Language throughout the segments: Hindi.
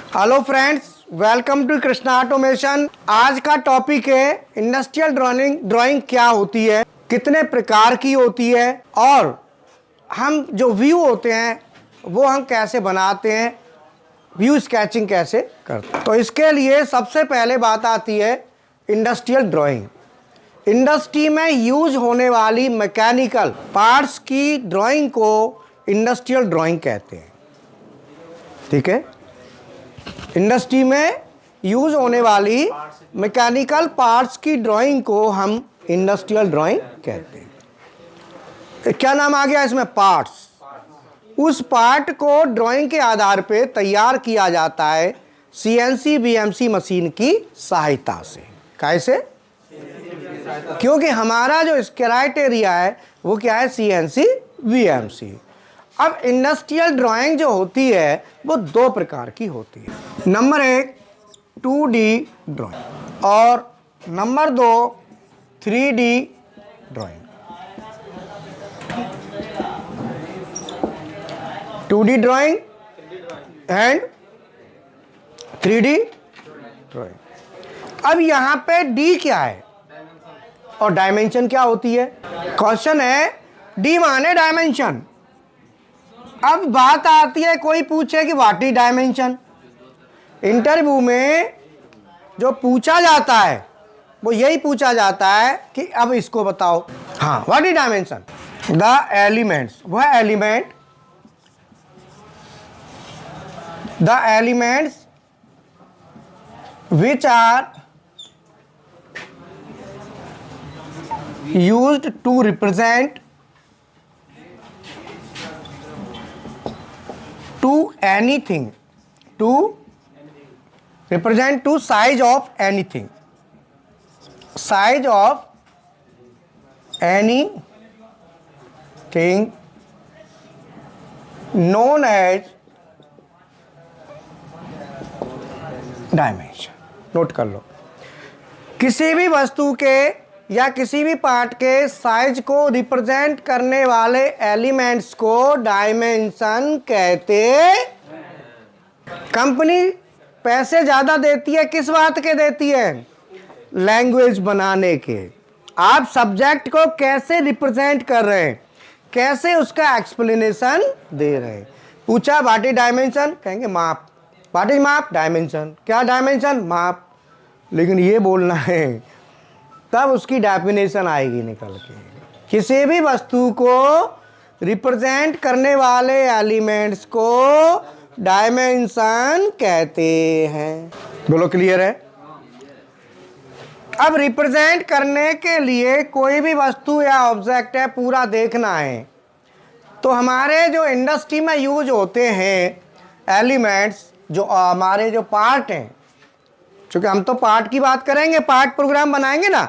Hello friends, welcome to Krishna automation. आज का टॉपिक है इंडस्ट्रियल ड्राइंग क्या होती है, कितने प्रकार की होती है और हम जो व्यू होते हैं वो हम कैसे बनाते हैं, व्यू स्केचिंग कैसे करते हैं। तो इसके लिए सबसे पहले बात आती है इंडस्ट्रियल ड्राइंग। इंडस्ट्री में यूज होने वाली मैकेनिकल पार्ट्स की ड्राइंग को इंडस्ट्रियल ड्राइंग कहते हैं। ठीक है, इंडस्ट्री में यूज होने वाली मैकेनिकल पार्ट्स की ड्राइंग को हम इंडस्ट्रियल ड्राइंग कहते हैं। क्या नाम आ गया इसमें? पार्ट्स। उस पार्ट को ड्राइंग के आधार पे तैयार किया जाता है सीएनसी बीएमसी मशीन की सहायता से। कैसे? क्योंकि हमारा जो क्राइटेरिया है वो क्या है? CNC BMC. अब इंडस्ट्रियल ड्राइंग जो होती है वो दो प्रकार की होती है। नंबर 1 2D ड्राइंग और number 2 3D drawing. 2D drawing and 3D drawing. अब यहाँ पे D क्या है और डायमेंशन क्या होती है? क्वेश्चन है D माने डायमेंशन। अब बात आती है, कोई पूछे कि व्हाट इज डायमेंशन। इंटरव्यू में जो पूछा जाता है वो यही पूछा जाता है कि अब इसको बताओ। हाँ, what is dimension? The elements, वह element, the elements which are used to represent to anything, to represent to size of anything, size of anything known as dimension. Note कर लो, किसी भी वस्तु के या किसी भी पार्ट के साइज को रिप्रेजेंट करने वाले एलिमेंट्स को डायमेंशन कहते हैं। कंपनी पैसे ज़्यादा देती है, किस बात के देती है? लैंग्वेज बनाने के। आप सब्जेक्ट को कैसे रिप्रेजेंट कर रहे हैं, कैसे उसका एक्सप्लेनेशन दे रहे हैं। पूछा व्हाट इज डायमेंशन, कहेंगे माप। व्हाट इज माप? डायमेंशन। क्या डायमेंशन? माप। लेकिन ये बोलना है तब उसकी डेफिनेशन आएगी निकल के। किसी भी वस्तु को रिप्रेजेंट करने वाले एलिमेंट्स को डायमेंशन कहते हैं। बोलो, क्लियर है? अब रिप्रेजेंट करने के लिए कोई भी वस्तु या ऑब्जेक्ट है पूरा देखना है, तो हमारे जो इंडस्ट्री में यूज होते हैं एलिमेंट्स, जो हमारे जो पार्ट हैं, क्योंकि हम तो पार्ट की बात करेंगे, पार्ट प्रोग्राम बनाएंगे ना,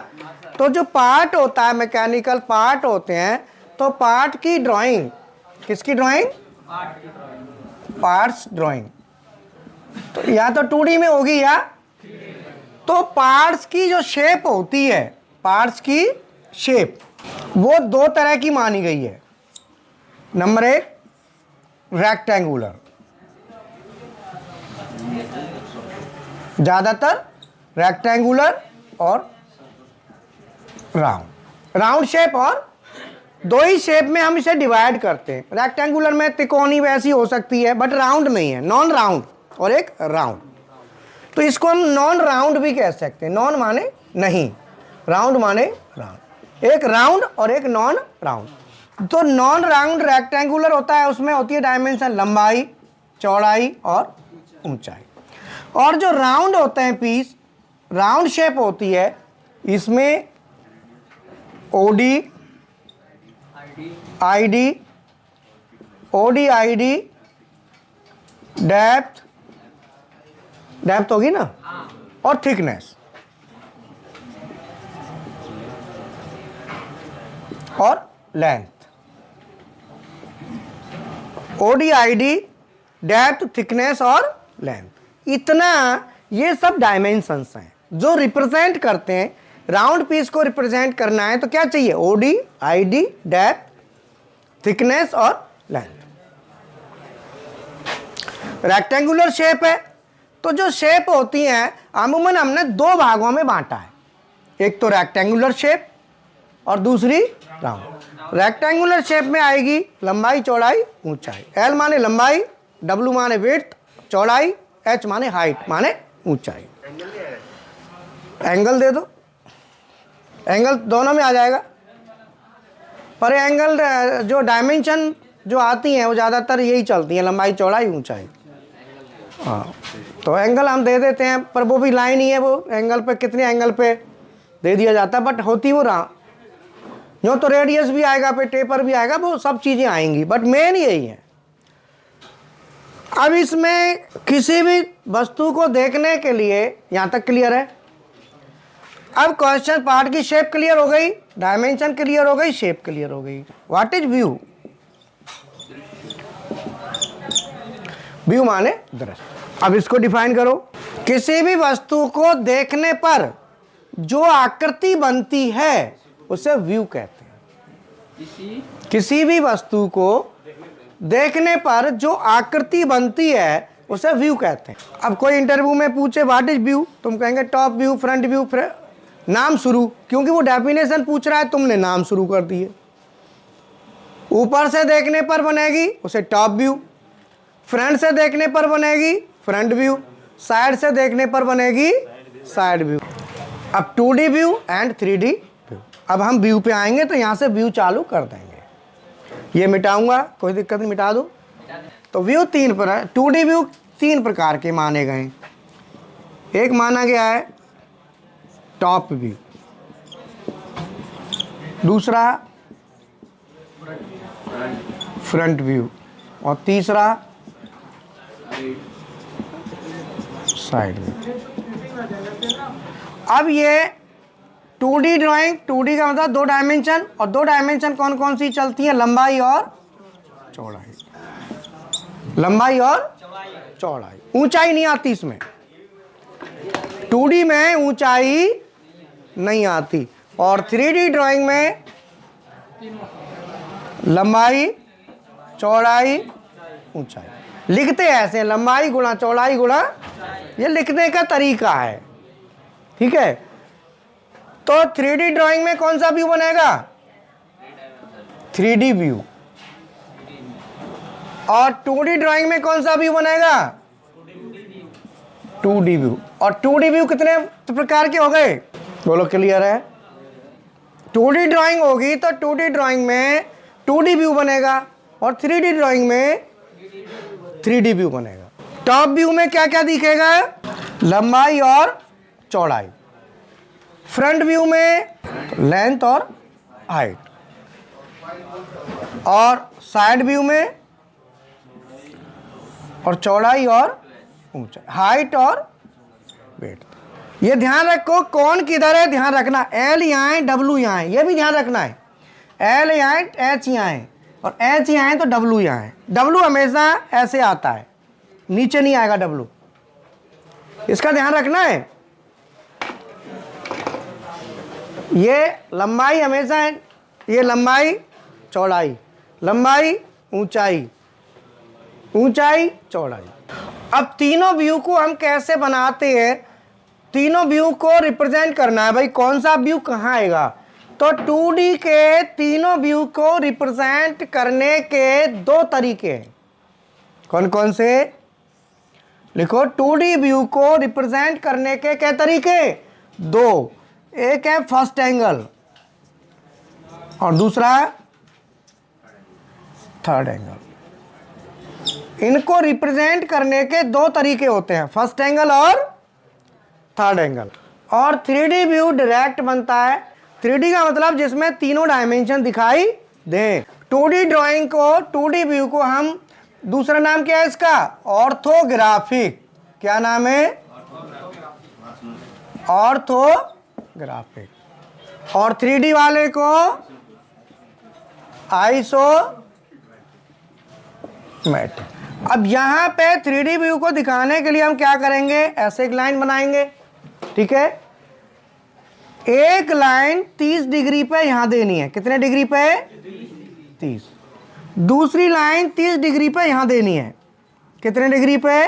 तो जो पार्ट होता है, मैकेनिकल पार्ट होते हैं, तो पार्ट की ड्राइंग, किसकी ड्राइंग? Parts drawing. तो या तो 2D में होगी या तो पार्ट्स की जो शेप होती है, पार्ट्स की शेप वो दो तरह की मानी गई है। नंबर 1 रेक्टेंगुलर, ज़्यादातर रेक्टेंगुलर और राउंड शेप, और दो ही शेप में हम इसे डिवाइड करते हैं। रेक्टेंगुलर में त्रिकोणी वैसी हो सकती है बट राउंड नहीं है, नॉन राउंड और एक राउंड। तो इसको हम नॉन राउंड भी कह सकते हैं। नॉन माने नहीं, राउंड माने राउंड। एक राउंड और एक नॉन राउंड। तो नॉन राउंड रेक्टेंगुलर होता है, उसमें होती है डायमेंशन लंबाई, चौड़ाई और ऊंचाई। और जो राउंड होते हैं पीस, राउंड शेप होती है, इसमें OD ID, OD ID, depth होगी ना, और थिकनेस और length. OD ID, depth, thickness और लेंथ, इतना, ये सब डायमेंशंस हैं जो रिप्रेजेंट करते हैं। राउंड पीस को रिप्रेजेंट करना है तो क्या चाहिए? ओडी आईडी, डेप्थ, थिकनेस और लेंथ। रेक्टेंगुलर शेप है तो जो शेप होती हैं अमूमन हमने दो भागों में बांटा है, एक तो रेक्टेंगुलर शेप और दूसरी राउंड। रेक्टेंगुलर शेप में आएगी लंबाई चौड़ाई ऊंचाई। एल माने लंबाई, डब्ल्यू माने विड्थ चौड़ाई, एच माने हाइट माने ऊंचाई। एंगल दे दो, एंगल दोनों में आ जाएगा, पर एंगल जो डायमेंशन जो आती हैं वो ज़्यादातर यही चलती हैं, लंबाई चौड़ाई ऊंचाई। हाँ, तो एंगल हम दे देते हैं, पर वो भी लाइन ही है, वो एंगल पे कितने एंगल पे दे दिया जाता है, बट होती वो रहा जो तो रेडियस भी आएगा, पे टेपर भी आएगा, वो सब चीज़ें आएंगी, बट मेन यही है। अब इसमें किसी भी वस्तु को देखने के लिए यहाँ तक क्लियर है। अब क्वेश्चन पार्ट की शेप क्लियर हो गई, डायमेंशन क्लियर हो गई, शेप क्लियर हो गई। What is view? व्यू माने दृश्य। अब इसको डिफाइन करो। किसी भी वस्तु को देखने पर जो आकृति बनती है उसे व्यू कहते हैं। किसी भी वस्तु को देखने पर जो आकृति बनती है उसे व्यू कहते हैं। अब कोई इंटरव्यू में पूछे व्हाट इज व्यू, तुम कहेंगे टॉप व्यू, फ्रंट व्यू, नाम शुरू, क्योंकि वो डेफिनेशन पूछ रहा है, तुमने नाम शुरू कर दिए। ऊपर से देखने पर बनेगी उसे टॉप व्यू, फ्रंट से देखने पर बनेगी फ्रंट व्यू, साइड से देखने पर बनेगी साइड व्यू। अब 2D view and 3D view. अब हम व्यू पे आएंगे तो यहाँ से व्यू चालू कर देंगे। ये मिटाऊंगा, कोई दिक्कत नहीं, मिटा दो। तो व्यू 2D व्यू 3 प्रकार के माने गए। एक माना गया है टॉप व्यू, दूसरा फ्रंट व्यू और तीसरा साइड व्यू। अब ये 2D ड्राइंग, 2D का मतलब 2 डायमेंशन, और 2 डायमेंशन कौन कौन सी चलती है? लंबाई और चौड़ाई, लंबाई और चौड़ाई। ऊंचाई नहीं आती इसमें, 2D में ऊंचाई नहीं आती, और 3D ड्राइंग में लंबाई चौड़ाई ऊंचाई। लिखते ऐसे लंबाई गुणा चौड़ाई गुणा, ये लिखने का तरीका है, ठीक है। तो 3D ड्राइंग में कौन सा व्यू बनेगा? 3D view. और 2D ड्राइंग में कौन सा व्यू बनेगा? 2D view. और 2D व्यू कितने प्रकार के हो गए? बोलो, क्लियर है? 2D ड्राइंग होगी तो 2D ड्राइंग में 2D व्यू बनेगा, और 3D ड्राइंग में 3D व्यू बनेगा। टॉप व्यू में क्या क्या दिखेगा? लंबाई और चौड़ाई। फ्रंट व्यू में लेंथ और हाइट, और साइड व्यू में और चौड़ाई और ऊंचाई, हाइट और वेट। ये ध्यान रखो कौन किधर है, ध्यान रखना। एल यहाँ है, डब्ल्यू यहाँ है, ये भी ध्यान रखना है। एल यहाँ है, एच यहाँ है, और एच यहाँ है तो डब्ल्यू यहाँ है। डब्ल्यू हमेशा ऐसे आता है, नीचे नहीं आएगा डब्ल्यू, इसका ध्यान रखना है। ये लंबाई हमेशा है, ये लंबाई चौड़ाई, लंबाई ऊंचाई, ऊंचाई चौड़ाई। अब तीनों व्यू को हम कैसे बनाते हैं? तीनों व्यू को रिप्रेजेंट करना है भाई, कौन सा व्यू कहाँ आएगा। तो 2D के तीनों व्यू को रिप्रेजेंट करने के 2 तरीके हैं। कौन कौन से? लिखो, 2D व्यू को रिप्रेजेंट करने के क्या तरीके? 2। एक है फर्स्ट एंगल और दूसरा थर्ड एंगल। इनको रिप्रेजेंट करने के 2 तरीके होते हैं, फर्स्ट एंगल और थर्ड एंगल। और 3D व्यू डायरेक्ट बनता है। 3D का मतलब जिसमें तीनों डायमेंशन दिखाई दें। 2D ड्राइंग को, 2D व्यू को हम, दूसरा नाम क्या है इसका? ऑर्थोग्राफिक। क्या नाम है? ऑर्थोग्राफिक। और 3D वाले को आइसोमेट्रिक। अब यहाँ पे 3D व्यू को दिखाने के लिए हम क्या करेंगे? ऐसे एक लाइन बनाएंगे, ठीक है। एक लाइन 30 डिग्री पे यहां देनी है। कितने डिग्री पे? 30। दूसरी लाइन 30 डिग्री पे यहां देनी है। कितने डिग्री पे?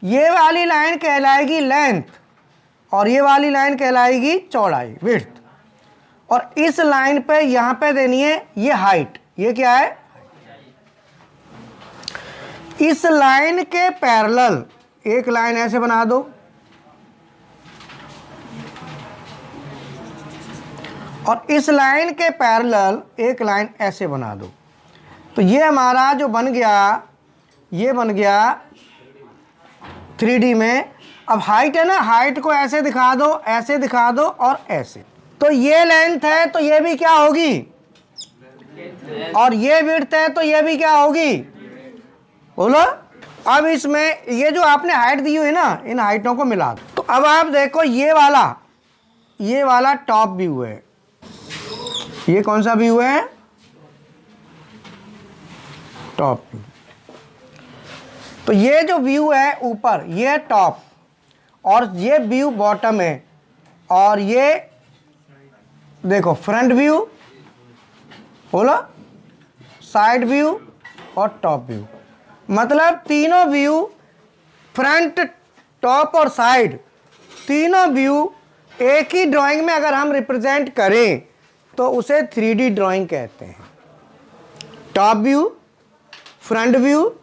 ये वाली लाइन कहलाएगी लेंथ और ये वाली लाइन कहलाएगी चौड़ाई, विड्थ। और इस लाइन पे यहां पे देनी है ये हाइट। ये क्या है? इस लाइन के पैरेलल एक लाइन ऐसे बना दो और इस लाइन के पैरेलल एक लाइन ऐसे बना दो। तो ये हमारा जो बन गया, ये बन गया 3D में। अब हाइट है ना, हाइट को ऐसे दिखा दो, ऐसे दिखा दो और ऐसे। तो ये लेंथ है तो ये भी क्या होगी, और ये विड्थ है तो ये भी क्या होगी, बोलो। अब इसमें ये जो आपने हाइट दी हुई है ना, इन हाइटों को मिला दो। तो अब आप देखो ये वाला टॉप व्यू है। ये कौन सा व्यू है? Top view. तो ये जो व्यू है ऊपर, ये टॉप, और ये व्यू बॉटम है, और ये देखो फ्रंट व्यू, बोलो, साइड व्यू और टॉप व्यू। मतलब तीनों व्यू, फ्रंट, टॉप और साइड, तीनों व्यू एक ही ड्राइंग में अगर हम रिप्रेजेंट करें तो उसे 3D ड्राइंग कहते हैं। टॉप व्यू, फ्रंट व्यू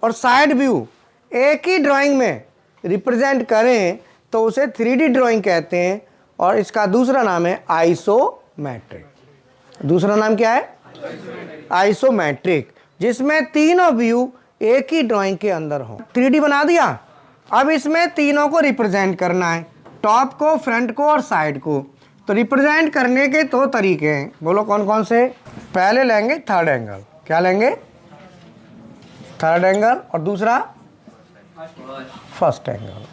और साइड व्यू एक ही ड्राइंग में रिप्रेजेंट करें तो उसे 3D ड्राइंग कहते हैं। और इसका दूसरा नाम है आइसोमेट्रिक। दूसरा नाम क्या है? आइसोमेट्रिक, जिसमें तीनों व्यू एक ही ड्राइंग के अंदर हो। 3D बना दिया। अब इसमें तीनों को रिप्रेजेंट करना है, टॉप को, फ्रंट को और साइड को। तो रिप्रेजेंट करने के 2 तरीके हैं, बोलो कौन कौन से? पहले लेंगे थर्ड एंगल। क्या लेंगे? Third angle. और दूसरा first angle.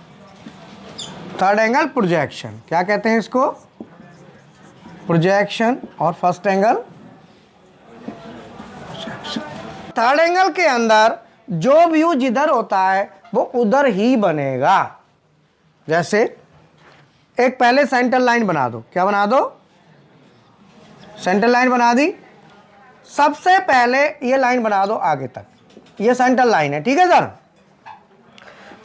Third angle projection, क्या कहते हैं इसको? प्रोजेक्शन। और फर्स्ट एंगल थर्ड एंगल के अंदर जो व्यू जिधर होता है वो उधर ही बनेगा। जैसे एक पहले सेंटर लाइन बना दो। क्या बना दो? सेंटर लाइन बना दी। सबसे पहले ये लाइन बना दो आगे तक, ये सेंटर लाइन है, ठीक है सर।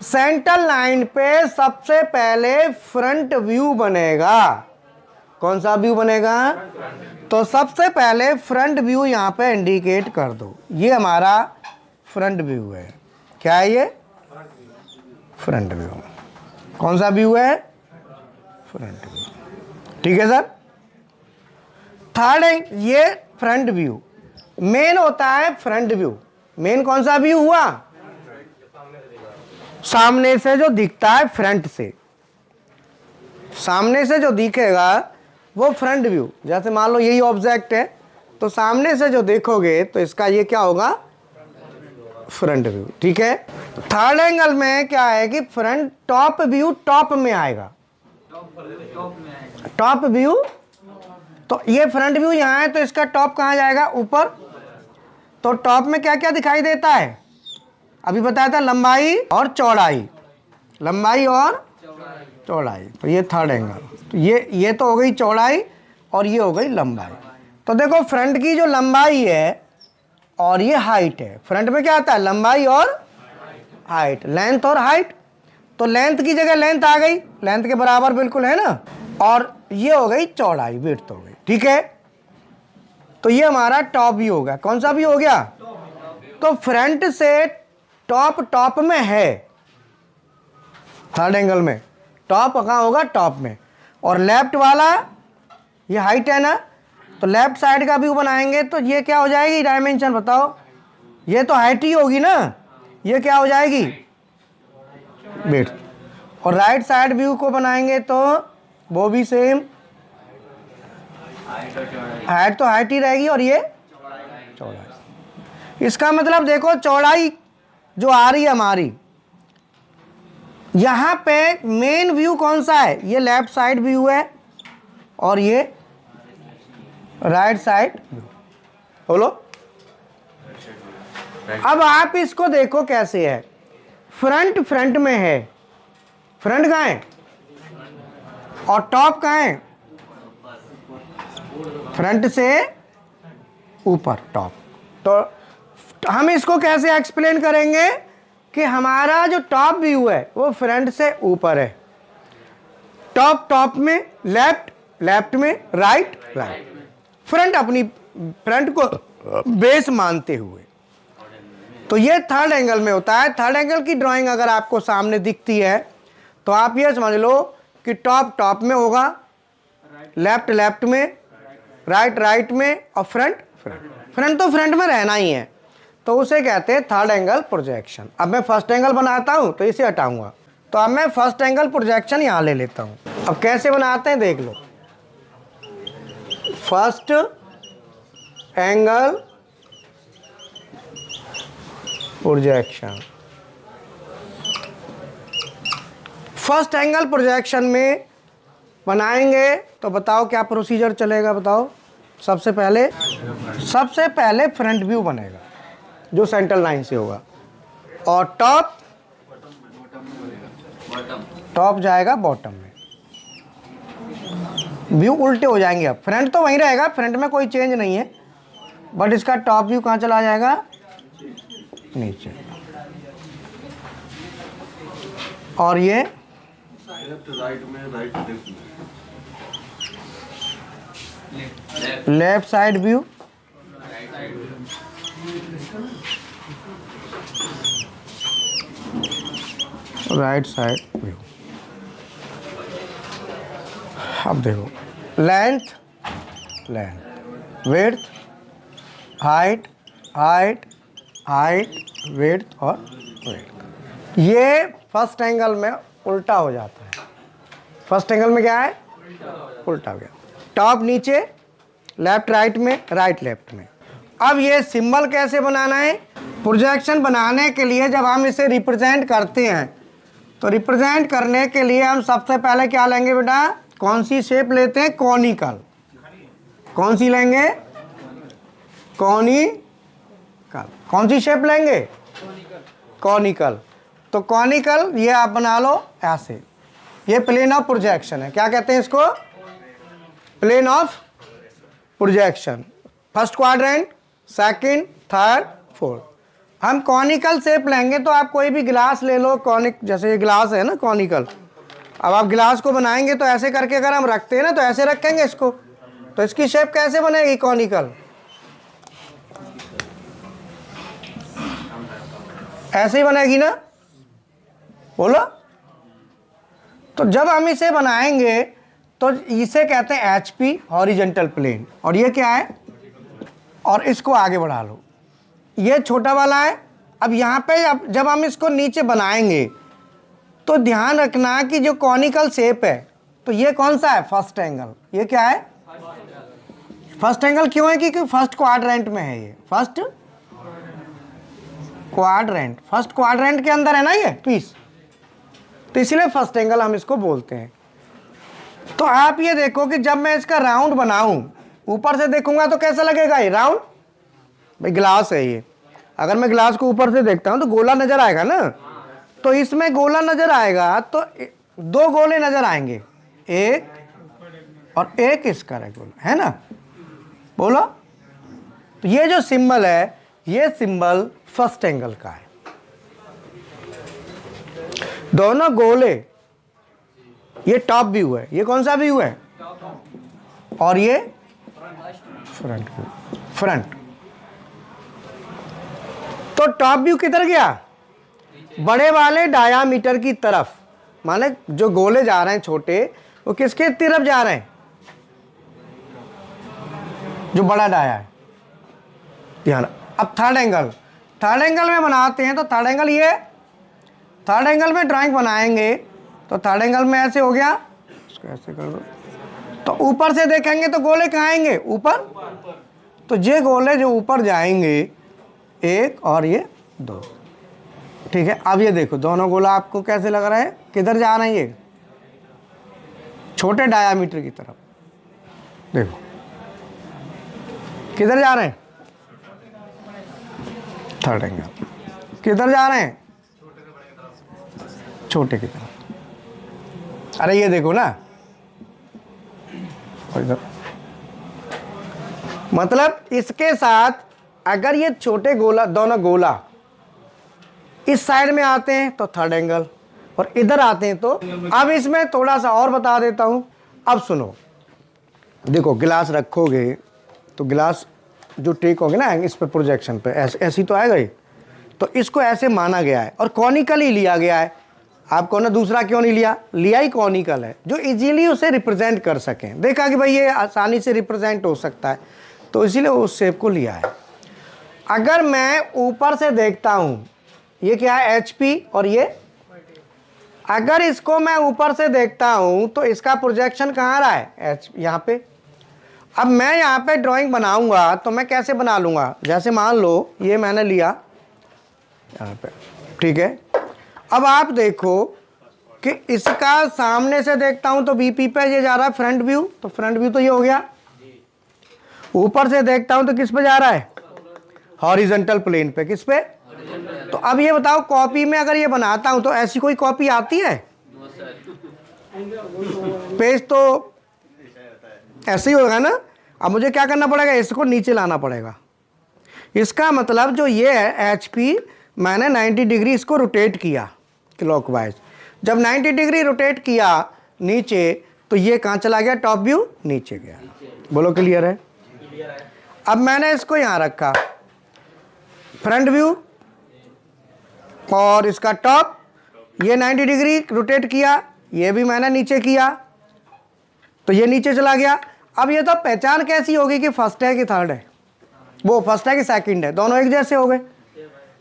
सेंटर लाइन पे सबसे पहले फ्रंट व्यू बनेगा। कौन सा व्यू बनेगा? तो सबसे पहले फ्रंट व्यू यहां पे इंडिकेट कर दो। ये हमारा फ्रंट व्यू है। क्या है ये? Front view. कौन सा व्यू है? फ्रंट व्यू, ठीक है सर। थर्ड, ये फ्रंट व्यू मेन होता है। फ्रंट व्यू मेन कौन सा व्यू हुआ? सामने से जो दिखता है, फ्रंट से सामने से जो दिखेगा वो फ्रंट व्यू। जैसे मान लो यही ऑब्जेक्ट है तो सामने से जो देखोगे तो इसका ये क्या होगा? फ्रंट व्यू, ठीक है। थर्ड एंगल में क्या है कि फ्रंट टॉप व्यू टॉप में आएगा। टॉप व्यू, तो ये फ्रंट व्यू यहां है तो इसका टॉप कहां जाएगा? ऊपर। तो टॉप में क्या क्या दिखाई देता है? अभी बताया था लंबाई और चौड़ाई, लंबाई और चौड़ाई। तो ये थर्ड एंगल। तो ये तो हो गई चौड़ाई और ये हो गई लंबाई। तो देखो फ्रंट की जो लंबाई है और ये हाइट है। फ्रंट में क्या आता है? लंबाई और हाइट, लेंथ और हाइट। तो लेंथ की जगह लेंथ आ गई, लेंथ के बराबर बिल्कुल है ना। और ये हो गई चौड़ाई, विड्थ हो गई, ठीक है। तो ये हमारा टॉप व्यू हो गया। कौन सा व्यू हो गया? तो फ्रंट से टॉप में है। थर्ड एंगल में टॉप कहाँ होगा? टॉप में। और लेफ्ट वाला ये हाइट है ना, तो लेफ्ट साइड का व्यू बनाएंगे तो ये क्या हो जाएगी? डायमेंशन बताओ। ये तो हाइट ही होगी ना, ये क्या हो जाएगी? विड्थ। और राइट साइड व्यू को बनाएंगे तो वो भी सेम, हाइट तो हाइट ही रहेगी और ये चौड़ाई। इसका मतलब देखो चौड़ाई जो आ रही है हमारी, यहां पे मेन व्यू कौन सा है? ये लेफ्ट साइड व्यू है और ये राइट साइड व्यू। बोलो। अब आप इसको देखो कैसे है। फ्रंट में है, फ्रंट कहाँ है? और टॉप कहाँ है? फ्रंट से ऊपर टॉप। तो हम इसको कैसे एक्सप्लेन करेंगे कि हमारा जो टॉप व्यू है वो फ्रंट से ऊपर है, टॉप में, लेफ्ट में, राइट फ्रंट, अपनी फ्रंट को बेस मानते हुए। तो ये थर्ड एंगल में होता है। थर्ड एंगल की ड्राइंग अगर आपको सामने दिखती है तो आप ये समझ लो कि टॉप में होगा, लेफ्ट में, राइट में, और फ्रंट तो फ्रंट में रहना ही है, तो उसे कहते हैं थर्ड एंगल प्रोजेक्शन। अब मैं फर्स्ट एंगल बनाता हूं तो इसे हटाऊंगा, तो अब मैं फर्स्ट एंगल प्रोजेक्शन यहां ले लेता हूं। अब कैसे बनाते हैं देख लो। First angle projection, first angle projection में बनाएंगे तो बताओ क्या प्रोसीजर चलेगा, बताओ। सबसे पहले फ्रंट व्यू बनेगा जो सेंट्रल लाइन से होगा, और टॉप जाएगा बॉटम में। व्यू उल्टे हो जाएंगे। अब फ्रंट तो वहीं रहेगा, फ्रंट में कोई चेंज नहीं है, बट इसका टॉप व्यू कहाँ चला जाएगा, नीचे। और ये left side view, right side view. अब देखो, लेंथ, विड्थ, हाइट, विड्थ और विड्थ। ये फर्स्ट एंगल में उल्टा हो जाता है। फर्स्ट एंगल में क्या है, उल्टा हो गया। टॉप नीचे, लेफ्ट राइट में, राइट लेफ्ट में। अब ये सिंबल कैसे बनाना है, प्रोजेक्शन बनाने के लिए जब हम इसे रिप्रेजेंट करते हैं तो रिप्रेजेंट करने के लिए हम सबसे पहले क्या लेंगे बेटा, कौन सी शेप लेते हैं, कॉनिकल। कौन सी लेंगे, कॉनिकल। कौन सी शेप लेंगे, कॉनिकल। तो कॉनिकल ये आप बना लो ऐसे। ये प्लेन ऑफ प्रोजेक्शन है। क्या कहते हैं इसको, plane of projection. First quadrant, second, third, fourth. हम कॉनिकल शेप लेंगे तो आप कोई भी ग्लास ले लो, कॉनिक, जैसे ये ग्लास है ना कॉनिकल। अब आप ग्लास को बनाएंगे तो ऐसे करके अगर हम रखते हैं ना तो ऐसे रखेंगे इसको, तो इसकी शेप कैसे बनेगी, कॉनिकल। ऐसे ही बनेगी ना, बोलो। तो जब हम इसे बनाएंगे तो इसे कहते हैं एचपी, हॉरिजॉन्टल प्लेन। और ये क्या है, और इसको आगे बढ़ा लो, ये छोटा वाला है। अब यहाँ पे जब हम इसको नीचे बनाएंगे तो ध्यान रखना कि जो कॉनिकल शेप है, तो ये कौन सा है, फर्स्ट एंगल। ये क्या है, फर्स्ट एंगल। क्यों है, क्योंकि फर्स्ट क्वाड्रेंट में है। ये फर्स्ट क्वाड्रेंट के अंदर है ना ये पीस, तो इसलिए फर्स्ट एंगल हम इसको बोलते हैं। तो आप ये देखो कि जब मैं इसका राउंड बनाऊं, ऊपर से देखूंगा तो कैसा लगेगा ये राउंड, भाई ग्लास है ये। अगर मैं ग्लास को ऊपर से देखता हूं तो गोला नजर आएगा ना, तो इसमें गोला नजर आएगा तो दो गोले नजर आएंगे, एक और एक इसका गोला है ना, बोलो। तो ये जो सिंबल है, ये सिंबल फर्स्ट एंगल का है। दोनों गोले, ये टॉप व्यू है, ये कौन सा व्यू है, और ये फ्रंट व्यू, फ्रंट। तो टॉप व्यू किधर गया, बड़े वाले डायामीटर की तरफ, माने जो गोले जा रहे हैं छोटे, वो किसके तरफ जा रहे हैं, जो बड़ा डाया है। ध्यान। अब थर्ड एंगल में बनाते हैं तो थर्ड एंगल, ये थर्ड एंगल में ड्राइंग बनाएंगे तो थर्ड एंगल में ऐसे हो गया, इसको ऐसे कर दो। तो ऊपर से देखेंगे तो गोले कहाँ आएंगे, ऊपर। तो ये गोले जो ऊपर जाएंगे, एक और ये दो, ठीक है। अब ये देखो दोनों गोला आपको कैसे लग रहा है, किधर जा रहे हैं, ये छोटे डायामीटर की तरफ। देखो किधर जा रहे हैं, थर्ड एंगल। किधर जा रहे हैं, छोटे की तरफ। अरे ये देखो ना, मतलब इसके साथ अगर ये छोटे गोला, दोनों गोला इस साइड में आते हैं तो थर्ड एंगल, और इधर आते हैं तो। अब इसमें थोड़ा सा और बता देता हूं। अब सुनो, देखो गिलास रखोगे तो गिलास जो टेक होगे ना इस पे प्रोजेक्शन पे ऐसी तो आएगा ही, तो इसको ऐसे माना गया है और कॉनिकल ही लिया गया है। आपको ना दूसरा क्यों नहीं लिया ही कॉनिकल है, जो इजीली उसे रिप्रेजेंट कर सकें। देखा कि भाई ये आसानी से रिप्रेजेंट हो सकता है, तो इसीलिए उस शेप को लिया है। अगर मैं ऊपर से देखता हूं, ये क्या है HP, और ये अगर इसको मैं ऊपर से देखता हूं तो इसका प्रोजेक्शन कहाँ आ रहा है, यहाँ पे। अब मैं यहाँ पे ड्राइंग बनाऊंगा तो मैं कैसे बना लूँगा, जैसे मान लो ये मैंने लिया यहाँ पे, ठीक है। अब आप देखो कि इसका सामने से देखता हूँ तो VP पे ये जा रहा है फ्रंट व्यू, तो फ्रंट व्यू तो ये हो गया। ऊपर से देखता हूँ तो किस पे जा रहा है, हॉरिजॉन्टल प्लेन पे। किस पे? तो अब ये बताओ, कॉपी में अगर ये बनाता हूँ तो ऐसी कोई कॉपी आती है? पेज तो ऐसे ही होगा ना। अब मुझे क्या करना पड़ेगा, इसको नीचे लाना पड़ेगा। इसका मतलब जो ये है HP, मैंने 90 डिग्री इसको रोटेट किया क्लॉकवाइज। जब 90 डिग्री रोटेट किया नीचे, तो ये कहाँ चला गया, टॉप व्यू नीचे गया। बोलो क्लियर है? अब मैंने इसको यहाँ रखा, फ्रंट व्यू और इसका टॉप, ये 90 डिग्री रोटेट किया, ये भी मैंने नीचे किया, तो ये नीचे चला गया। अब ये तो पहचान कैसी होगी कि फर्स्ट है कि थर्ड है, वो फर्स्ट है कि सेकंड है, दोनों एक जैसे हो गए।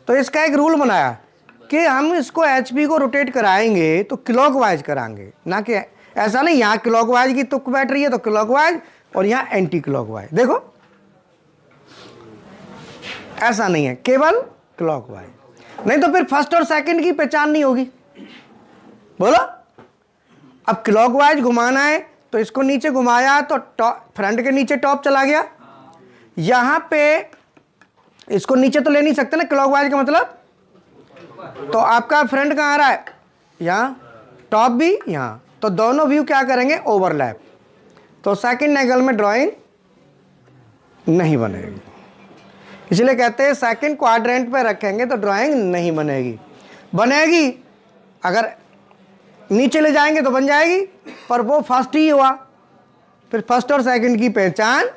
तो इसका एक रूल बनाया कि हम इसको HP को रोटेट कराएंगे तो क्लॉकवाइज कराएंगे, ना कि ऐसा नहीं यहाँ क्लॉकवाइज की तुक बैठ रही है तो क्लॉकवाइज और यहाँ एंटी क्लॉकवाइज। देखो ऐसा नहीं है, केवल क्लॉकवाइज, नहीं तो फिर फर्स्ट और सेकंड की पहचान नहीं होगी। बोलो, अब क्लॉकवाइज घुमाना है तो इसको नीचे घुमाया तो फ्रंट के नीचे टॉप चला गया। यहां पे इसको नीचे तो ले नहीं सकते ना क्लॉकवाइज का मतलब, तो आपका फ्रंट कहाँ आ रहा है, यहां, टॉप भी यहां, तो दोनों व्यू क्या करेंगे, ओवरलैप। तो सेकंड एंगल में ड्राइंग नहीं बनेगी, इसलिए कहते हैं सेकंड क्वाड्रेंट पे रखेंगे तो ड्राइंग नहीं बनेगी। अगर नीचे ले जाएंगे तो बन जाएगी, पर वो फर्स्ट ही हुआ, फिर फर्स्ट और सेकंड की पहचान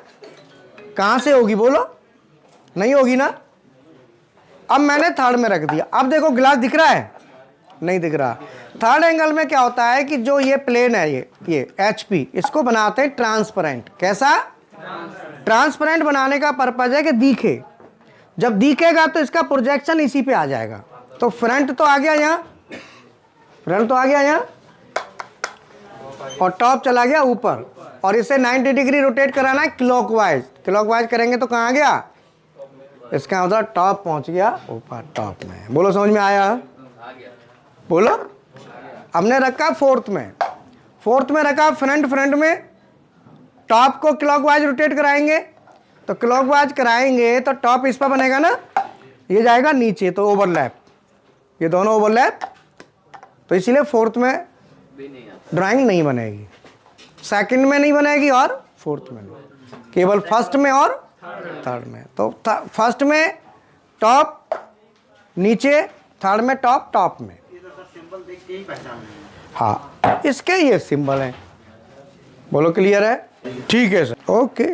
कहाँ से होगी, बोलो, नहीं होगी ना। अब मैंने थर्ड में रख दिया। अब देखो गिलास दिख रहा है, नहीं दिख रहा। थर्ड एंगल में क्या होता है कि जो ये प्लेन है, ये HP, इसको बनाते हैं ट्रांसपेरेंट। कैसा? ट्रांसपेरेंट बनाने का पर्पज है कि दिखे, जब दिखेगा तो इसका प्रोजेक्शन इसी पे आ जाएगा। तो फ्रंट तो आ गया यहाँ, फ्रंट तो आ गया यहाँ, और टॉप चला गया ऊपर, और इसे 90 डिग्री रोटेट कराना है क्लॉकवाइज। क्लॉकवाइज करेंगे तो कहाँ आ गया, इसका मतलब टॉप पहुंच गया ऊपर, टॉप में। बोलो समझ में आया? बोलो। हमने रखा फोर्थ में रखा फ्रंट में, टॉप को क्लॉकवाइज रोटेट कराएंगे, तो क्लॉकवाइज कराएंगे तो टॉप इस पर बनेगा ना, ये जाएगा नीचे, तो ओवरलैप, ये दोनों ओवरलैप, तो इसीलिए फोर्थ में ड्राइंग नहीं बनेगी, सेकंड में नहीं बनेगी और फोर्थ में नहीं, केवल फर्स्ट में और थर्ड में। तो फर्स्ट में टॉप नीचे, थर्ड में टॉप में। हाँ, इसके ये सिंबल हैं। बोलो क्लियर है? ठीक है सर, ओके।